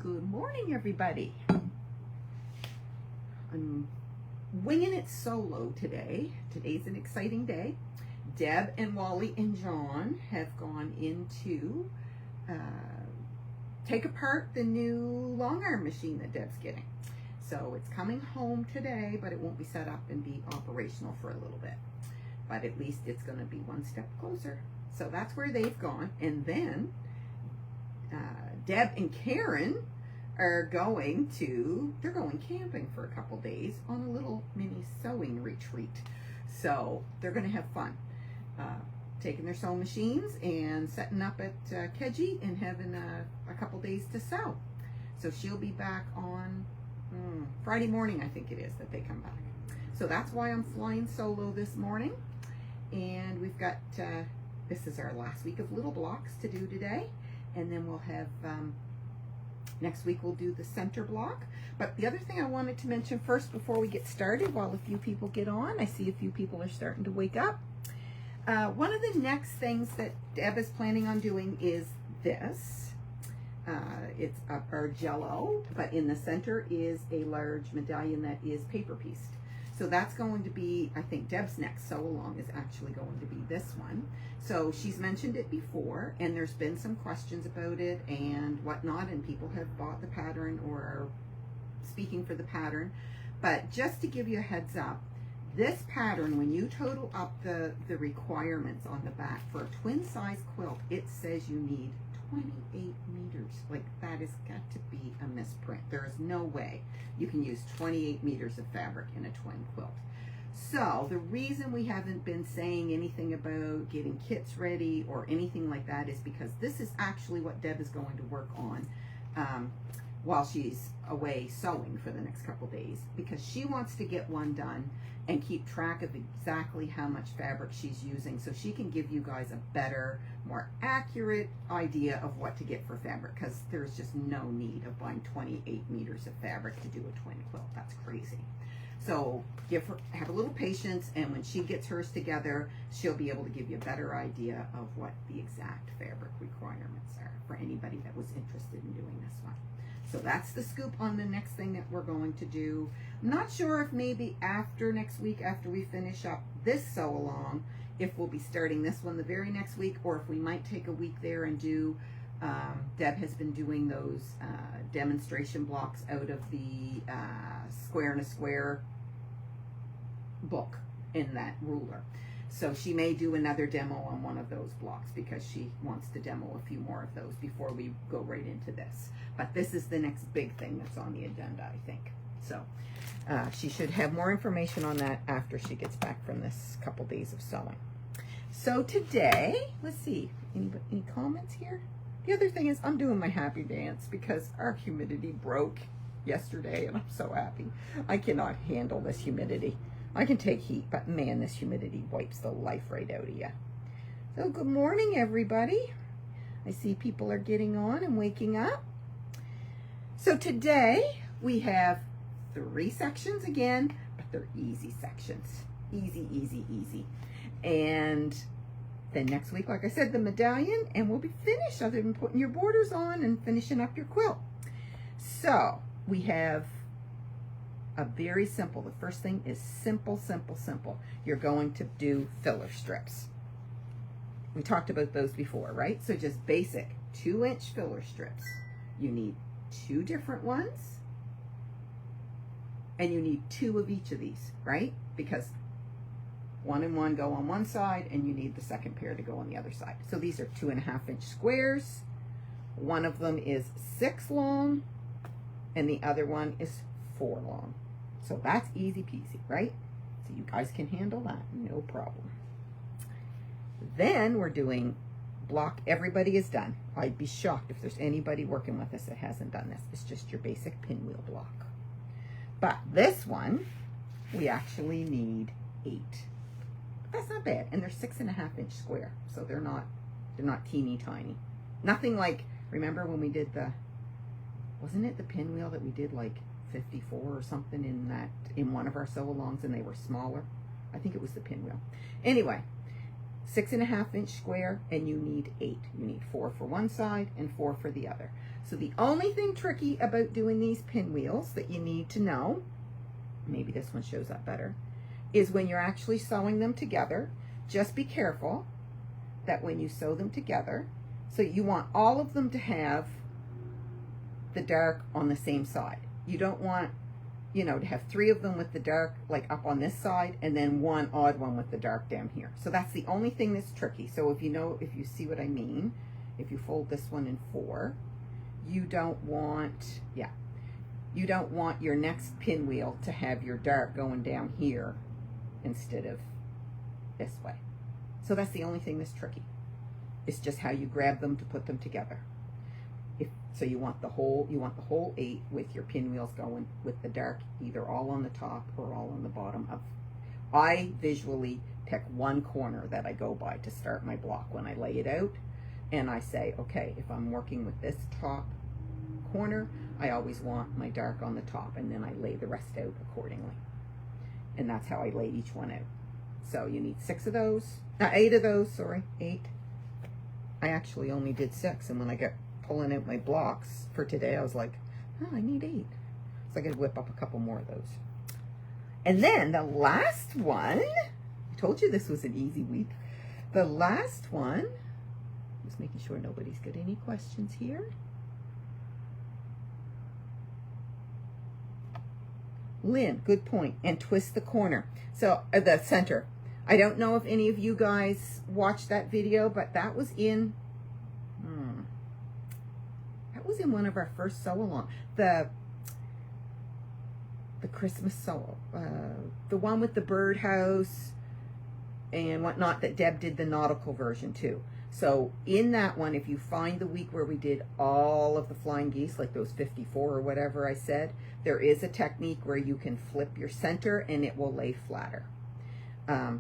Good morning, everybody. I'm winging it solo today. Today's an exciting day. Deb and Wally and John have gone in to take apart the new long arm machine that Deb's getting. So it's coming home today, but it won't be set up and be operational for a little bit. But at least it's going to be one step closer. So that's where they've gone. And then Deb and Karen are going camping for a couple days on a little mini sewing retreat. So they're going to have fun. Taking their sewing machines and setting up at Keji and having a couple days to sew. So she'll be back on Friday morning, I think it is, that they come back. So that's why I'm flying solo this morning. And we've got, this is our last week of little blocks to do today. And then we'll have, next week we'll do the center block. But the other thing I wanted to mention first before we get started, while a few people get on, I see a few people are starting to wake up. One of the next things that Deb is planning on doing is this. It's our Jello, but in the center is a large medallion that is paper pieced. So that's going to be, I think Deb's next sew along is actually going to be this one. So she's mentioned it before, and there's been some questions about it and whatnot, and people have bought the pattern or are speaking for the pattern. But just to give you a heads up, this pattern, when you total up the requirements on the back for a twin size quilt, it says you need 28 meters. Like, that has got to be a misprint. There is no way you can use 28 meters of fabric in a twin quilt. So the reason we haven't been saying anything about getting kits ready or anything like that is because this is actually what Deb is going to work on while she's away sewing for the next couple days, because she wants to get one done and keep track of exactly how much fabric she's using so she can give you guys a better, more accurate idea of what to get for fabric, because there's just no need of buying 28 meters of fabric to do a twin quilt. That's crazy. So have a little patience, and when she gets hers together, she'll be able to give you a better idea of what the exact fabric requirements are for anybody that was interested in doing this one. So that's the scoop on the next thing that we're going to do. I'm not sure if maybe after next week, after we finish up this sew along, if we'll be starting this one the very next week, or if we might take a week there and do, Deb has been doing those demonstration blocks out of the Square and a Square book in that ruler. So she may do another demo on one of those blocks because she wants to demo a few more of those before we go right into this. But this is the next big thing that's on the agenda, I think. So she should have more information on that after she gets back from this couple days of sewing. So today, let's see, any comments here? The other thing is I'm doing my happy dance because our humidity broke yesterday, and I'm so happy. I cannot handle this humidity. I can take heat, but man, this humidity wipes the life right out of you. So good morning, everybody. I see people are getting on and waking up. So today we have 3 sections again, but they're easy sections. Easy, easy, easy. And then next week, like I said, the medallion, and we'll be finished other than putting your borders on and finishing up your quilt. So we have a very simple, the first thing is simple, simple, simple. You're going to do filler strips. We talked about those before, right? So just basic 2-inch filler strips. You need 2 different ones, and you need 2 of each of these, right? Because 1 and 1 go on one side, and you need the second pair to go on the other side. So these are 2.5-inch squares. One of them is 6 long, and the other one is 4 long. So that's easy peasy, right? So you guys can handle that, no problem. Then we're doing block everybody is done. I'd be shocked if there's anybody working with us that hasn't done this. It's just your basic pinwheel block. But this one, we actually need 8. That's not bad, and they're 6.5-inch square, so they're not teeny tiny. Nothing like, remember when we did the, wasn't it the pinwheel that we did like 54 or something in one of our sew-alongs, and they were smaller? I think it was the pinwheel. Anyway, 6.5-inch square, and you need 8. You need 4 for one side and 4 for the other. So the only thing tricky about doing these pinwheels that you need to know, maybe this one shows up better, is when you're actually sewing them together, just be careful that when you sew them together, so you want all of them to have the dark on the same side. You don't want, you know, to have 3 of them with the dark like up on this side and then one odd one with the dark down here. So that's the only thing that's tricky. So if you see what I mean, if you fold this one in 4, you don't want, you don't want your next pinwheel to have your dark going down here instead of this way. So that's the only thing that's tricky. It's just how you grab them to put them together. So you want the whole 8 with your pinwheels going with the dark either all on the top or all on the bottom of. I visually pick one corner that I go by to start my block when I lay it out, and I say, okay, if I'm working with this top corner, I always want my dark on the top, and then I lay the rest out accordingly. And that's how I lay each one out. So you need 8 of those, sorry, 8. I actually only did 6, and when I got pulling out my blocks for today, I was like, oh, I need 8. So I gotta whip up a couple more of those. And then the last one, I told you this was an easy week. The last one, just making sure nobody's got any questions here. Lynn, good point. And twist the corner. So the center. I don't know if any of you guys watched that video, but that was in one of our first sew along. The Christmas sew, the one with the birdhouse and whatnot that Deb did the nautical version too. So in that one, if you find the week where we did all of the flying geese, like those 54 or whatever I said, there is a technique where you can flip your center and it will lay flatter. I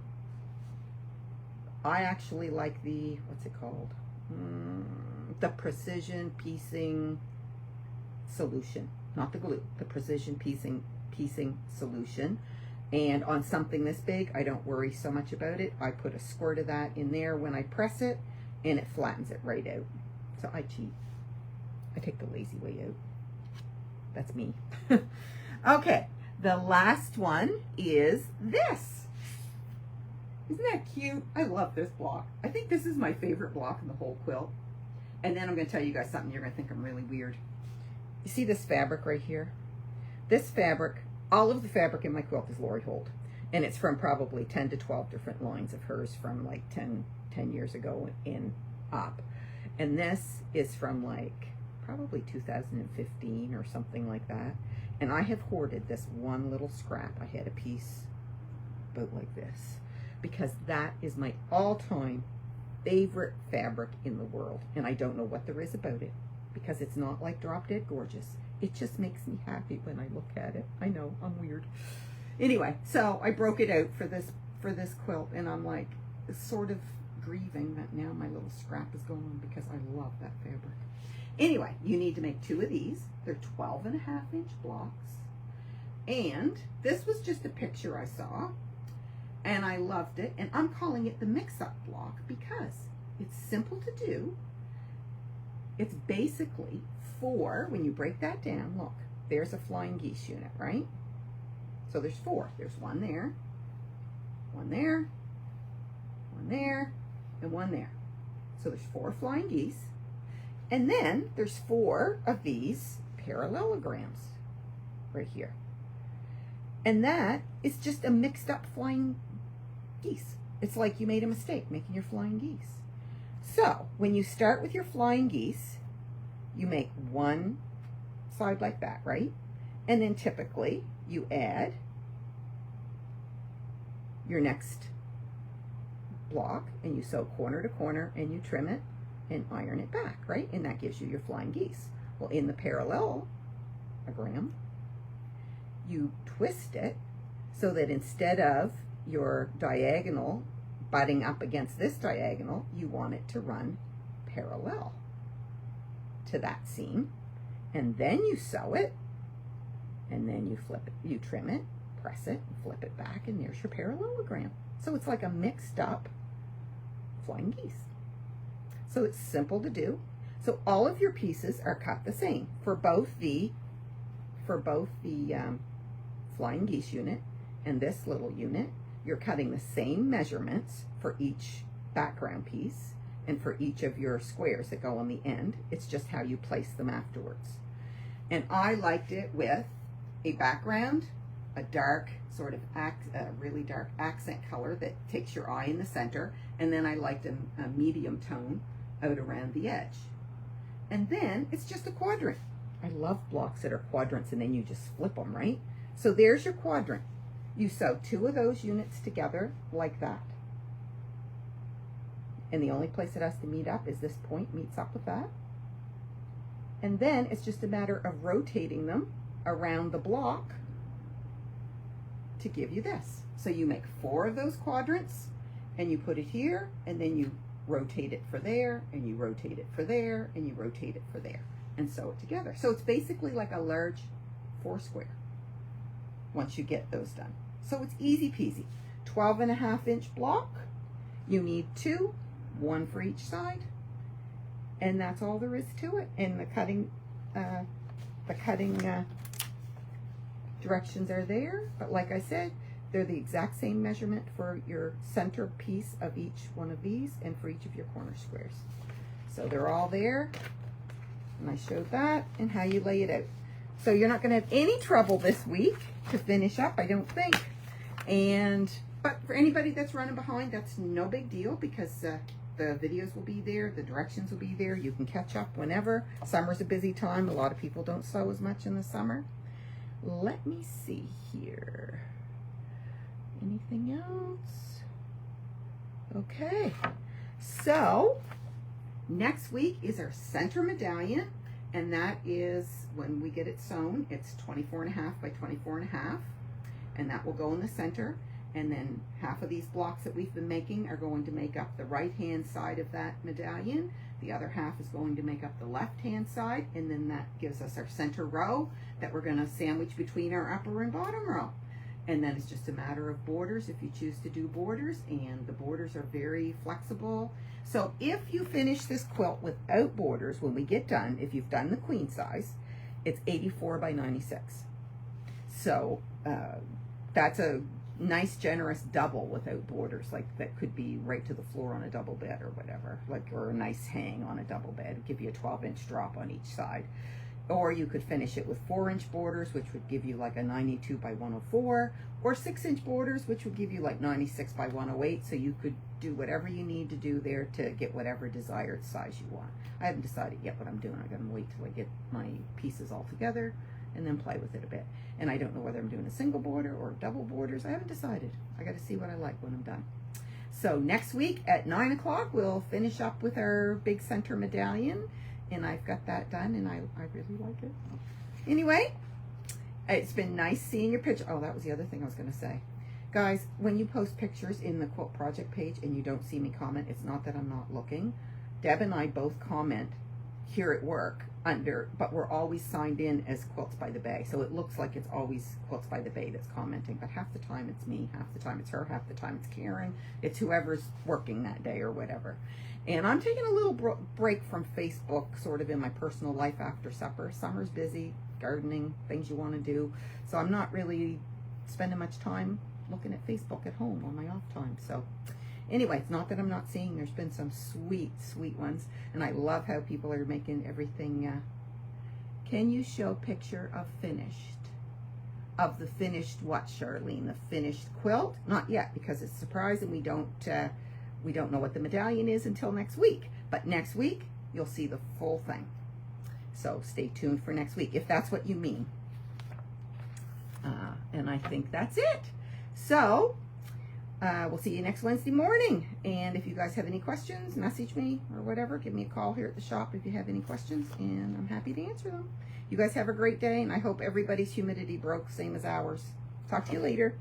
actually like the, what's it called? The precision piecing solution, not the glue, the precision piecing solution. And on something this big, I don't worry so much about it. I put a squirt of that in there when I press it, and it flattens it right out. So I cheat. I take the lazy way out. That's me. Okay, the last one is this. Isn't that cute? I love this block. I think this is my favorite block in the whole quilt. And then I'm going to tell you guys something you're going to think I'm really weird. You see this fabric right here? This fabric, all of the fabric in my quilt is Lori Holt. And it's from probably 10 to 12 different lines of hers from like 10 years ago and up. And this is from like probably 2015 or something like that. And I have hoarded this one little scrap. I had a piece about like this, because that is my all-time favorite fabric in the world. And I don't know what there is about it, because it's not like Drop Dead Gorgeous. It just makes me happy when I look at it. I know, I'm weird. Anyway, so I broke it out for this quilt, and I'm like sort of grieving that now my little scrap is gone, because I love that fabric. Anyway, you need to make 2 of these. They're 12.5-inch blocks. And this was just a picture I saw, and I loved it. And I'm calling it the mix-up block because it's simple to do. It's basically 4, when you break that down, look, there's a flying geese unit, right? So there's 4. There's one there, one there, one there, and one there. So there's 4 flying geese. And then there's 4 of these parallelograms right here. And that is just a mixed up flying geese. It's like you made a mistake making your flying geese. So when you start with your flying geese, you make one side like that, right? And then typically you add your next block and you sew corner to corner and you trim it and iron it back, right? And that gives you your flying geese. Well, in the parallelogram, you twist it so that instead of your diagonal butting up against this diagonal, you want it to run parallel to that seam. And then you sew it, and then you flip it, you trim it, press it, and flip it back, and there's your parallelogram. So it's like a mixed up flying geese. So it's simple to do. So all of your pieces are cut the same for both the flying geese unit and this little unit. You're cutting the same measurements for each background piece and for each of your squares that go on the end. It's just how you place them afterwards. And I liked it with a background, a dark sort of really dark accent color that takes your eye in the center, and then I liked a medium tone out around the edge. And then it's just a quadrant. I love blocks that are quadrants and then you just flip them, right? So there's your quadrant. You sew 2 of those units together like that. And the only place it has to meet up is this point meets up with that. And then it's just a matter of rotating them around the block to give you this. So you make 4 of those quadrants and you put it here, and then you rotate it for there, and you rotate it for there, and you rotate it for there, and sew it together. So it's basically like a large 4 square once you get those done. So it's easy peasy. 12.5-inch block. You need 2, 1 for each side, and that's all there is to it. And the cutting directions are there, but like I said, they're the exact same measurement for your center piece of each one of these and for each of your corner squares. So they're all there, and I showed that and how you lay it out. So you're not going to have any trouble this week to finish up, I don't think. But for anybody that's running behind, that's no big deal, because the videos will be there, the directions will be there. You can catch up whenever. Summer's a busy time. A lot of people don't sew as much in the summer. Let me see here. Anything else? Okay. So next week is our center medallion, and that is when we get it sewn. It's 24.5 by 24.5, and that will go in the center. And then half of these blocks that we've been making are going to make up the right-hand side of that medallion. The other half is going to make up the left-hand side, and then that gives us our center row that we're going to sandwich between our upper and bottom row. And then it's just a matter of borders if you choose to do borders, and the borders are very flexible. So if you finish this quilt without borders, when we get done, if you've done the queen size, it's 84 by 96. So that's a nice generous double without borders, like that could be right to the floor on a double bed or whatever, like, or a nice hang on a double bed, give you a 12-inch drop on each side. Or you could finish it with 4-inch borders, which would give you like a 92 by 104, or 6-inch borders, which would give you like 96 by 108. So you could do whatever you need to do there to get whatever desired size you want. I haven't decided yet what I'm doing. I'm going to wait till I get my pieces all together and then play with it a bit. And I don't know whether I'm doing a single border or double borders. I haven't decided. I got to see what I like when I'm done. So next week at 9 o'clock, we'll finish up with our big center medallion. And I've got that done, and I really like it. Anyway, it's been nice seeing your picture. Oh, that was the other thing I was going to say. Guys, when you post pictures in the Quilt Project page and you don't see me comment, it's not that I'm not looking. Deb and I both comment here at work but we're always signed in as Quilts by the Bay. So it looks like it's always Quilts by the Bay that's commenting, but half the time it's me, half the time it's her, half the time it's Karen. It's whoever's working that day or whatever. And I'm taking a little break from Facebook, sort of in my personal life after supper. Summer's busy, gardening, things you want to do. So I'm not really spending much time looking at Facebook at home on my off time. So anyway, it's not that I'm not seeing. There's been some sweet, sweet ones. And I love how people are making everything. Can you show picture of finished? Of the finished what, Charlene? The finished quilt? Not yet, because it's a surprise and we don't know what the medallion is until next week. But next week, you'll see the full thing. So stay tuned for next week, if that's what you mean. And I think that's it. So we'll see you next Wednesday morning. And if you guys have any questions, message me or whatever. Give me a call here at the shop if you have any questions, and I'm happy to answer them. You guys have a great day, and I hope everybody's humidity broke, same as ours. Talk to you later.